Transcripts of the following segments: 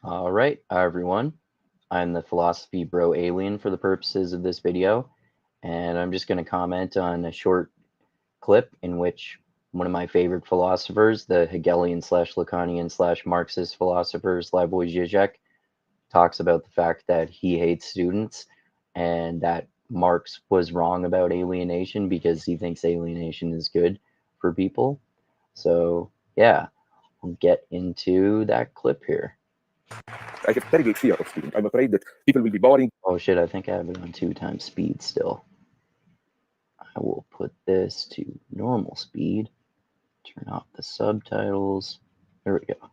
All right, everyone. I'm the philosophy bro alien for the purposes of this video, and I'm just going to comment on a short clip in which one of my favorite philosophers, the Hegelian slash Lacanian slash Marxist philosopher Slavoj Zizek, talks about the fact that he hates students and that Marx was wrong about alienation because he thinks alienation is good for people. So, yeah, we'll get into that clip here. I have terrible fear of speaking. I'm afraid that people will be boring. Oh shit, I think I have it on 2 times speed still. I will put this to normal speed, turn off the subtitles. There we go.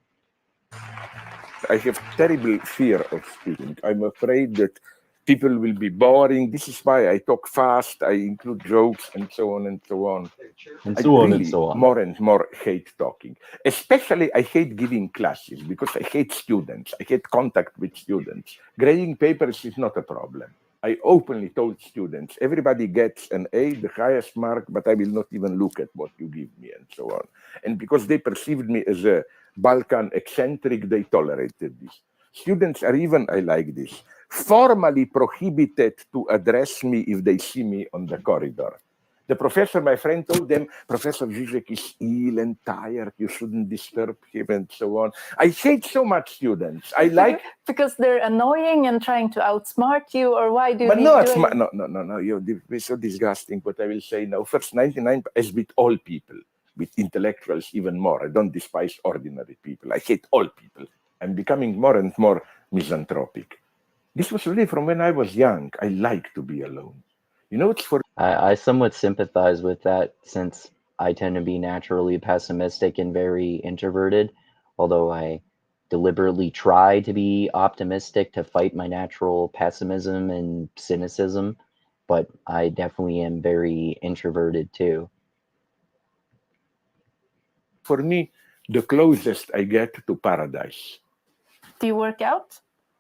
I have terrible fear of speaking. I'm afraid that people will be boring. This is why I talk fast. I include jokes and so on and so on. And I so on and really so on. more and more hate talking. Especially I hate giving classes because I hate students. I hate contact with students. Grading papers is not a problem. I openly told students, everybody gets an A, the highest mark, but I will not even look at what you give me and so on. And because they perceived me as a Balkan eccentric, they tolerated this. Students are even, I like this, formally prohibited to address me if they see me on the corridor. The professor, my friend, told them, Professor Zizek is ill and tired. You shouldn't disturb him and so on. I hate so much students. I like... Because they're annoying and trying to outsmart you, or why do But they no, do it? no. It's so disgusting, but I will say now. First, 99, as with all people, with intellectuals even more. I don't despise ordinary people. I hate all people. I'm becoming more and more misanthropic. This was really from when I was young. I like to be alone. You know, it's for... I somewhat sympathize with that since I tend to be naturally pessimistic and very introverted, although I deliberately try to be optimistic to fight my natural pessimism and cynicism, but I definitely am very introverted too. For me, the closest I get to paradise. Do you work out?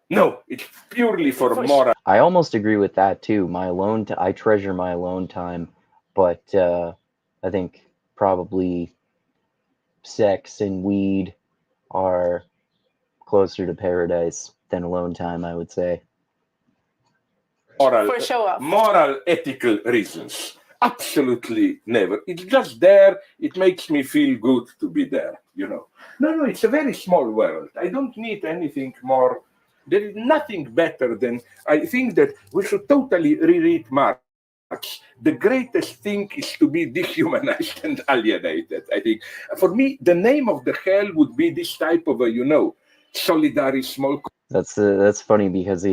No, it's purely for moral. I almost agree with that too. I treasure my alone time, but I think probably sex and weed are closer to paradise than alone time, I would say. For show off. Moral, ethical reasons. Absolutely never. It's just there. It makes me feel good to be there, you know. No, it's a very small world. I don't need anything more. There is nothing better than... I think that we should totally reread Marx. The greatest thing is to be dehumanized and alienated, I think. For me, the name of the hell would be this type of solidary small... That's funny because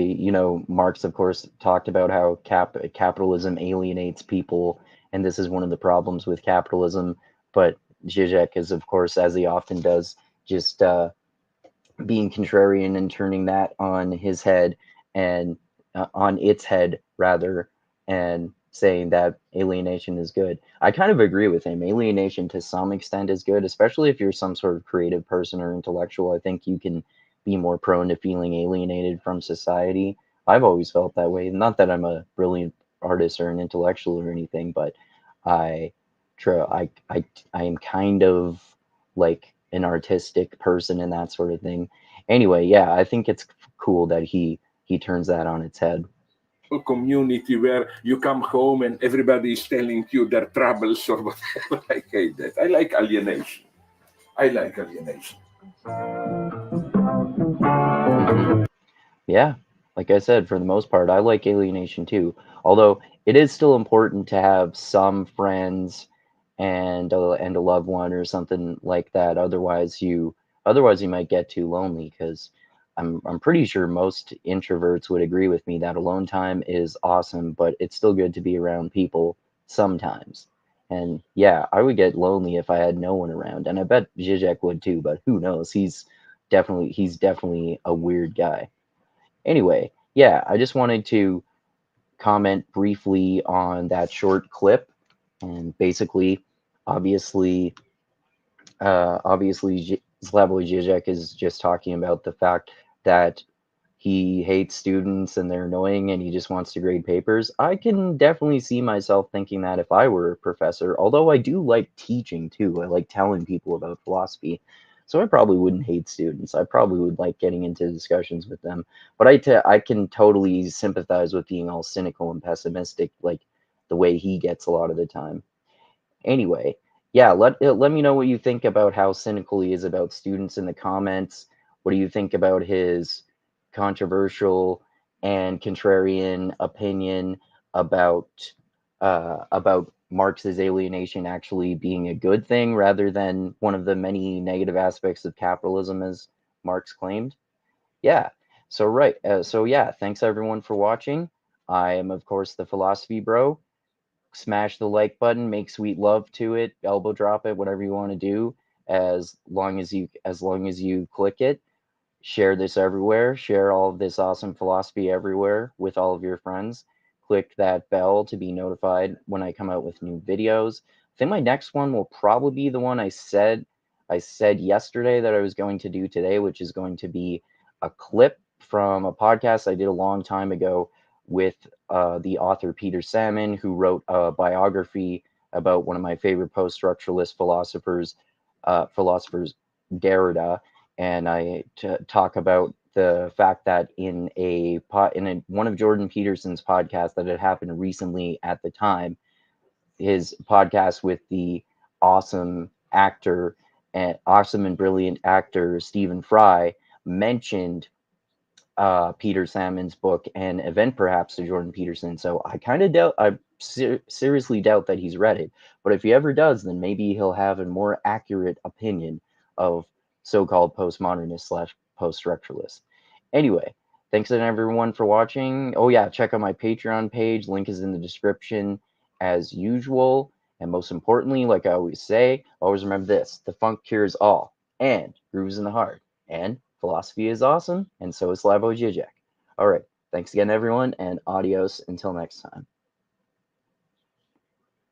Marx, of course, talked about how capitalism alienates people, and this is one of the problems with capitalism. But Zizek is, of course, as he often does, just being contrarian and turning that on his head and on its head rather, and saying that alienation is good. I kind of agree with him. Alienation to some extent is good, especially if you're some sort of creative person or intellectual. I think you can be more prone to feeling alienated from society. I've always felt that way. Not that I'm a brilliant artist or an intellectual or anything, but I I am kind of like an artistic person and that sort of thing. Anyway, yeah, I think it's cool that he turns that on its head. community where you come home and everybody is telling you their troubles or whatever. I hate that. I like alienation. I like alienation. Hmm. Yeah, like I said, for the most part, I like alienation too. Although it is still important to have some friends and a loved one or something like that. Otherwise you might get too lonely because I'm pretty sure most introverts would agree with me that alone time is awesome, but it's still good to be around people sometimes. And yeah, I would get lonely if I had no one around, and I bet Zizek would too, but who knows? He's definitely a weird guy. Anyway, yeah, I just wanted to comment briefly on that short clip. And basically, obviously, Slavoj Zizek is just talking about the fact that he hates students and they're annoying and he just wants to grade papers. I can definitely see myself thinking that if I were a professor, although I do like teaching too. I like telling people about philosophy. So I probably wouldn't hate students. I probably would like getting into discussions with them. But I can totally sympathize with being all cynical and pessimistic, like the way he gets a lot of the time. Anyway, yeah, let me know what you think about how cynical he is about students in the comments. What do you think about his controversial and contrarian opinion about Marx's alienation actually being a good thing rather than one of the many negative aspects of capitalism, as Marx claimed? Yeah. So right. So yeah. Thanks everyone for watching. I am of course the Philosophy Bro. Smash the like button, make sweet love to it, elbow drop it, whatever you want to do, as long as you click it. Share this everywhere. Share all of this awesome philosophy everywhere with all of your friends. Click that bell to be notified when I come out with new videos. I think my next one will probably be the one I said yesterday that I was going to do today, which is going to be a clip from a podcast I did a long time ago with the author Peter Salmon, who wrote a biography about one of my favorite post-structuralist philosophers, Derrida, and I talk about the fact that in one of Jordan Peterson's podcasts that had happened recently at the time, his podcast with the awesome actor and awesome and brilliant actor Stephen Fry mentioned Peter Salmon's book and event perhaps to Jordan Peterson. So I kind of doubt, seriously doubt that he's read it. But if he ever does, then maybe he'll have a more accurate opinion of so-called postmodernists slash post-structuralists. Anyway, thanks to everyone for watching. Oh yeah, check out my Patreon page. Link is in the description as usual. And most importantly, like I always say, always remember this: the funk cures all, and grooves in the heart. And philosophy is awesome, and so is Slavoj Zizek. All right, thanks again, everyone, and adios until next time.